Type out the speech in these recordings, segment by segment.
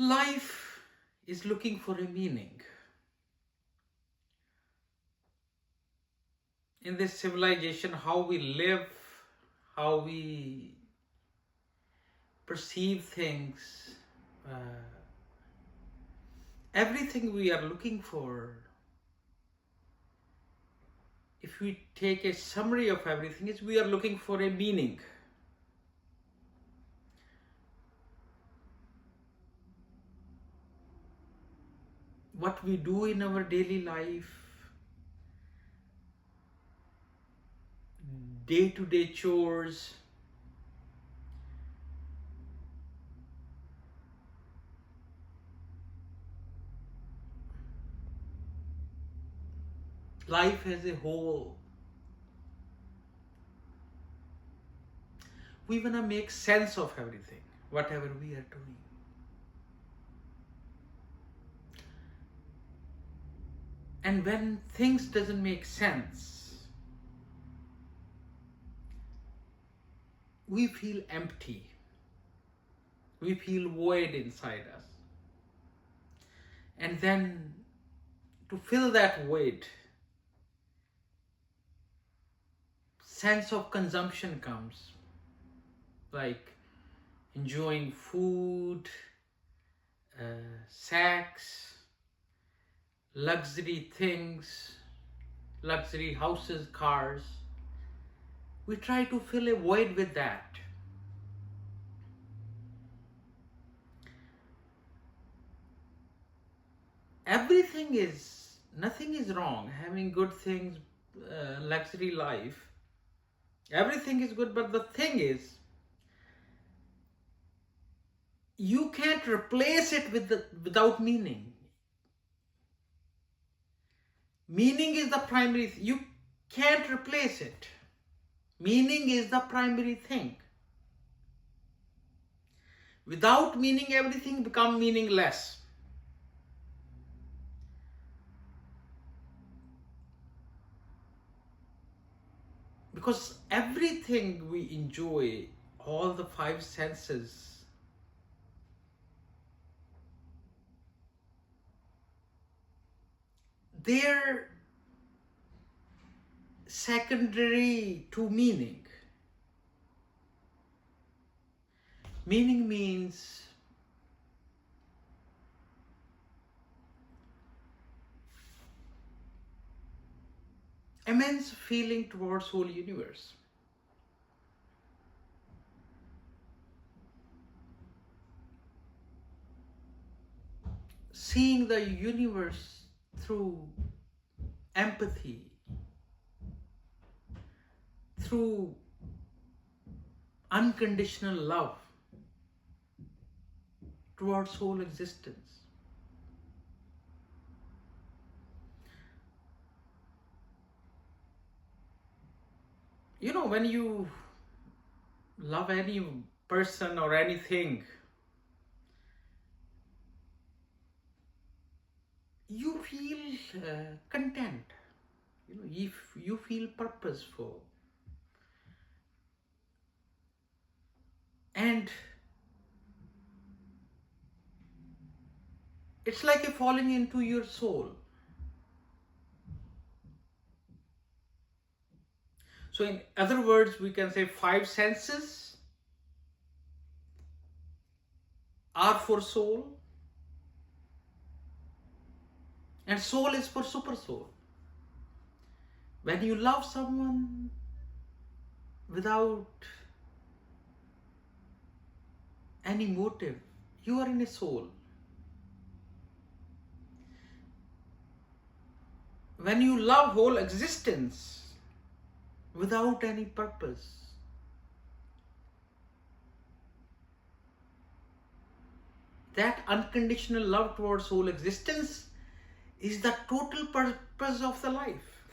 Life is looking for a meaning. In this civilization, how we live, how we perceive things, everything we are looking for, if we take a summary of everything, is we are looking for a meaning. What we do in our daily life, day-to-day chores, life as a whole. We want to make sense of everything, whatever we are doing. And when things doesn't make sense, we feel empty. We feel void inside us. And then to fill that void, sense of consumption comes, like enjoying food, sex, luxury things, luxury houses, cars. We try to fill a void with that. Nothing is wrong. Having good things, luxury life, everything is good, but the thing is, you can't replace it without meaning. Meaning is the primary, you can't replace it. Meaning is the primary thing. Without meaning, everything becomes meaningless. Because everything we enjoy, all the five senses, they're secondary to meaning. Meaning means immense feeling towards whole universe. Seeing the universe through empathy, through unconditional love towards whole existence. You know, when you love any person or anything, you feel content. You know, if you feel purposeful. And it's like a falling into your soul. So in other words, we can say five senses are for soul, and soul is for super soul. When you love someone without any motive, you are in a soul. When you love whole existence without any purpose, that unconditional love towards whole existence is the total purpose of the life.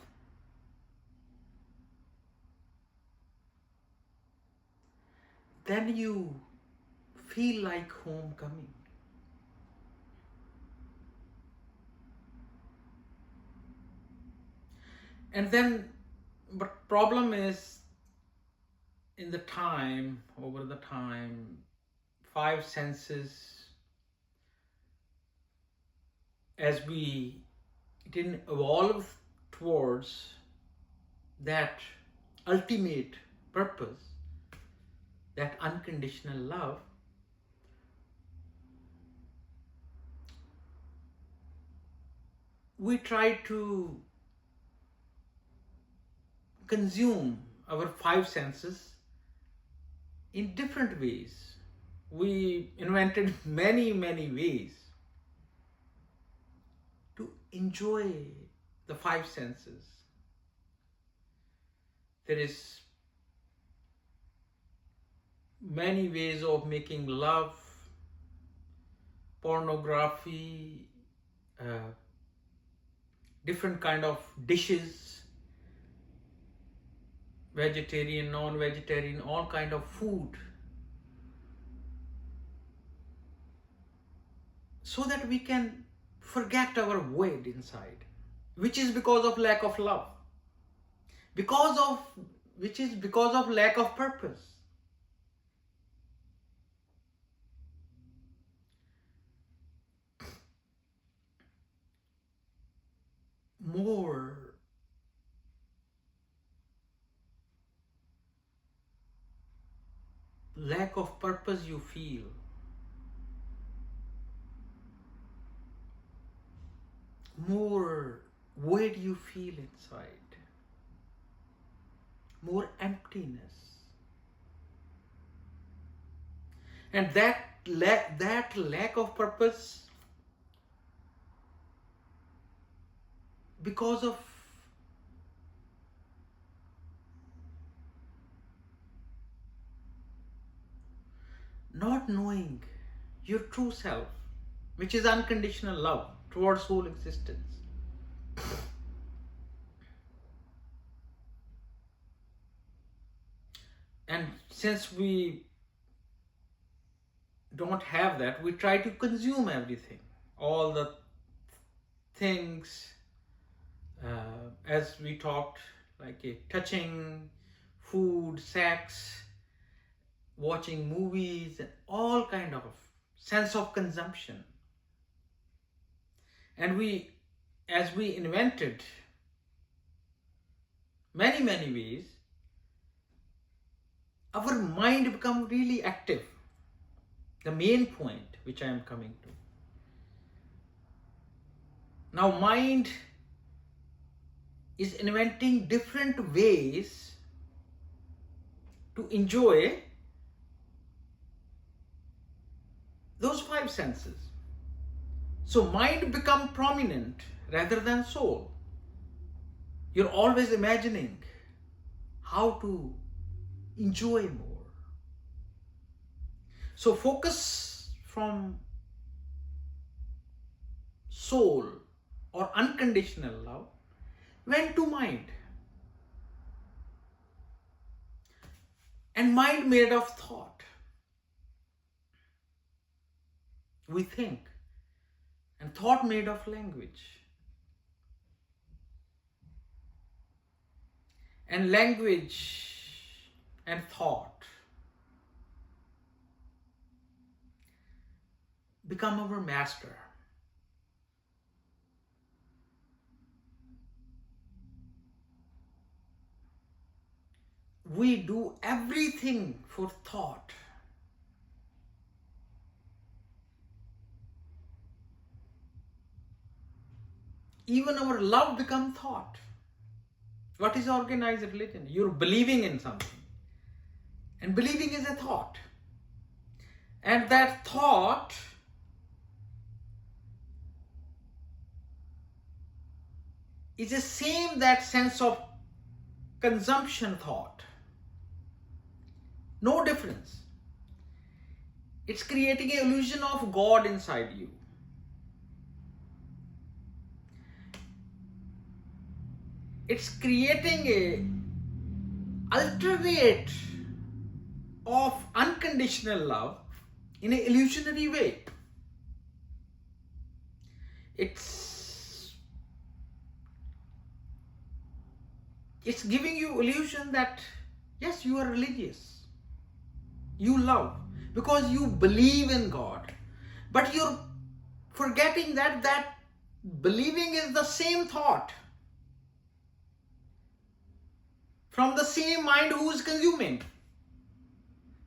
Then you feel like homecoming. And then, but problem is, over the time, five senses as we didn't evolve towards that ultimate purpose, that unconditional love, we try to consume our five senses in different ways. We invented many ways to enjoy the five senses. There is many ways of making love, pornography, different kind of dishes, vegetarian, non-vegetarian, all kind of food, so that we can forget our void inside, which is because of lack of love, which is because of lack of purpose. More lack of purpose you feel, more void you feel inside, more emptiness. And that lack of purpose, because of not knowing your true self, which is unconditional love towards whole existence. And since we don't have that, we try to consume everything, all the things, as we talked, like touching, food, sex, watching movies, and all kind of sense of consumption. And as we invented many ways, our mind become really active. The main point which I am coming to. Now mind is inventing different ways to enjoy those five senses. So mind become prominent rather than soul. You're always imagining how to enjoy more. So focus from soul or unconditional love went to mind. And mind made of thought. We think. And thought made of language. And language and thought become our master. We do everything for thought. Even our love becomes thought. What is organized religion? You're believing in something. And believing is a thought. And that thought is the same, that sense of consumption thought. No difference. It's creating an illusion of God inside you. It's creating a alternate of unconditional love in an illusionary way. It's giving you illusion that yes, you are religious, you love because you believe in God, but you're forgetting that believing is the same thought from the same mind who is consuming.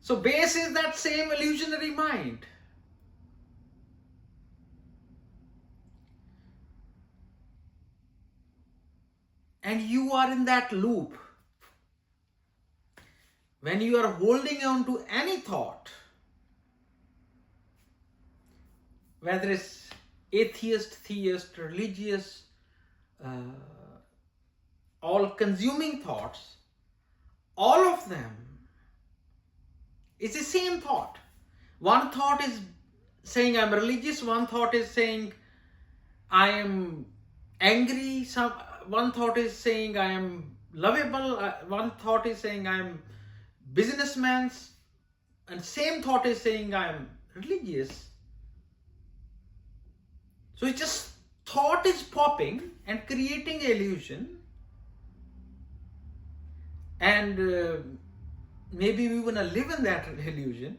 So base is that same illusionary mind. And you are in that loop. When you are holding on to any thought, whether it's atheist, theist, religious, all-consuming thoughts, all of them is the same thought. One thought is saying I'm religious, one thought is saying I am angry, one thought is saying I am lovable, one thought is saying I am businessman, and same thought is saying I am religious. So it's just thought is popping and creating illusion, and maybe we want to live in that illusion.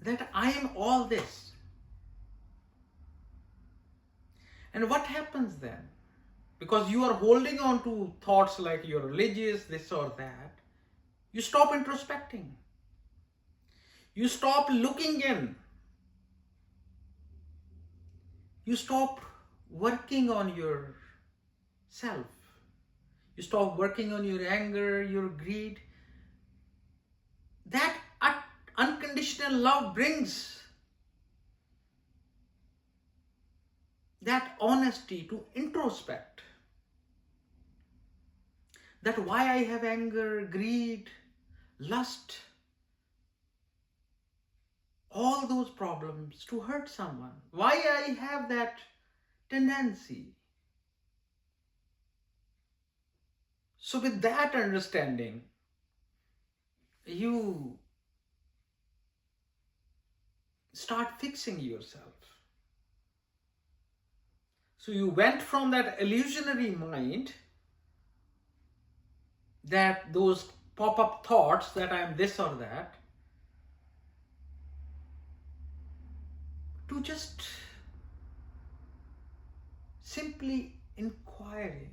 That I am all this. And what happens then? Because you are holding on to thoughts like you're religious, this or that, you stop introspecting. You stop looking in. You stop working on yourself. You stop working on your anger, your greed. That unconditional love brings that honesty to introspect. That why I have anger, greed, lust, all those problems to hurt someone. Why I have that tendency. So with that understanding, you start fixing yourself. So you went from that illusionary mind, that those pop-up thoughts that I am this or that, to just simply inquiring.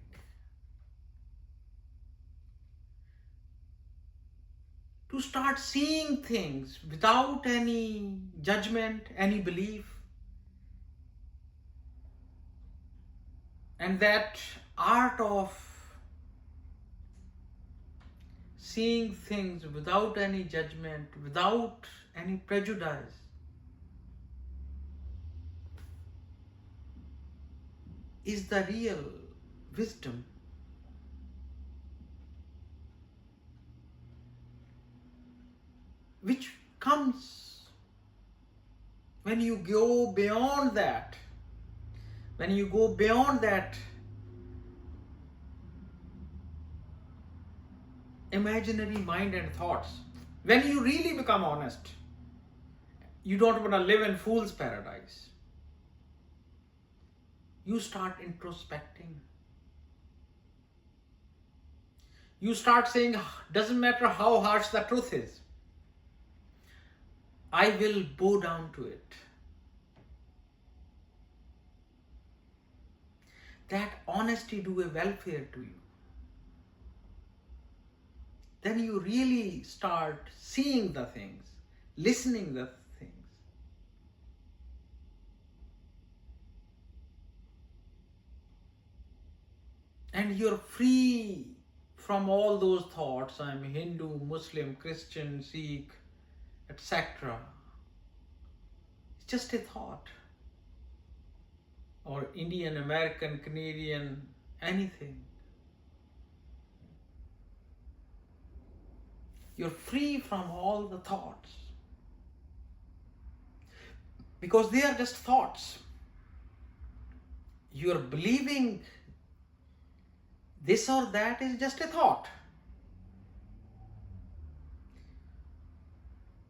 To start seeing things without any judgment, any belief. And that art of seeing things without any judgment, without any prejudice, is the real wisdom. Which comes when you go beyond that. When you go beyond that imaginary mind and thoughts. When you really become honest. You don't want to live in fool's paradise. You start introspecting. You start saying, doesn't matter how harsh the truth is, I will bow down to it. That honesty do a welfare to you. Then you really start seeing the things, listening the things. And you're free from all those thoughts. I'm Hindu, Muslim, Christian, Sikh, etc. It's just a thought. Or Indian, American, Canadian, anything. You're free from all the thoughts. Because they are just thoughts. You're believing this or that is just a thought.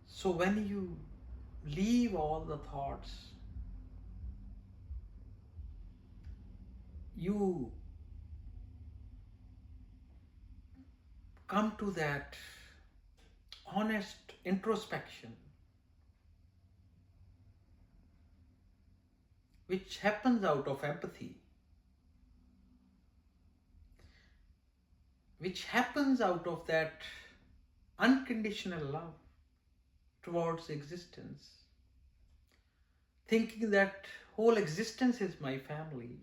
So when you leave all the thoughts, you come to that honest introspection. which happens out of empathy, which happens out of that unconditional love towards existence, thinking that whole existence is my family,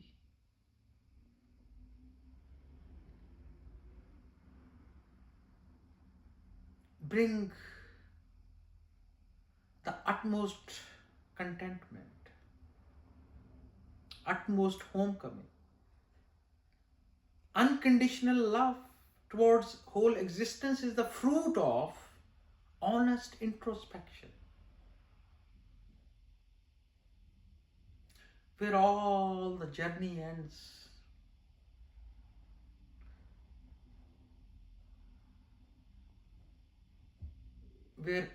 bring the utmost contentment, utmost homecoming. Unconditional love towards whole existence is the fruit of honest introspection, where all the journey ends. Where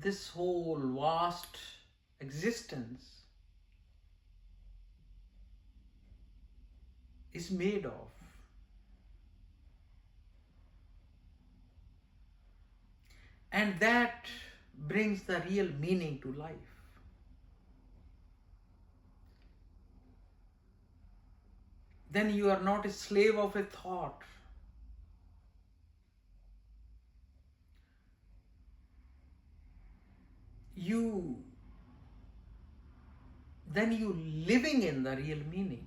this whole vast existence is made of. And that brings the real meaning to life. Then you are not a slave of a thought. Then you living in the real meaning.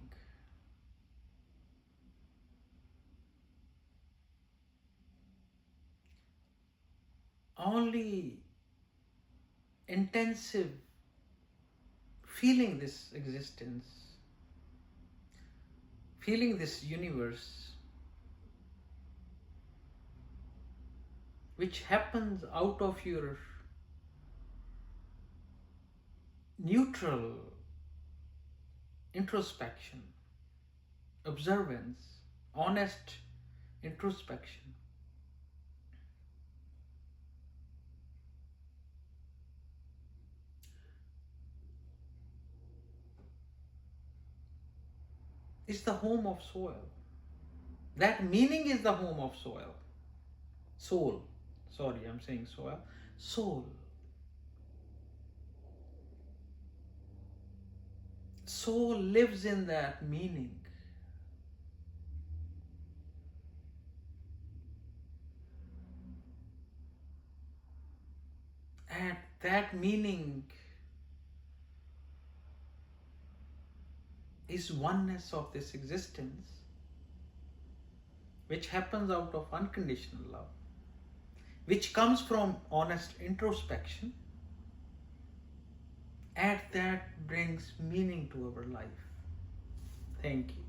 Only intensive feeling this existence, feeling this universe, which happens out of your neutral introspection, observance, honest introspection, is the home of soil. That meaning is the home of soil. Soul. Sorry, I'm saying soil. Soul. Soul lives in that meaning. And that meaning is oneness of this existence, which happens out of unconditional love, which comes from honest introspection, and that brings meaning to our life. Thank you.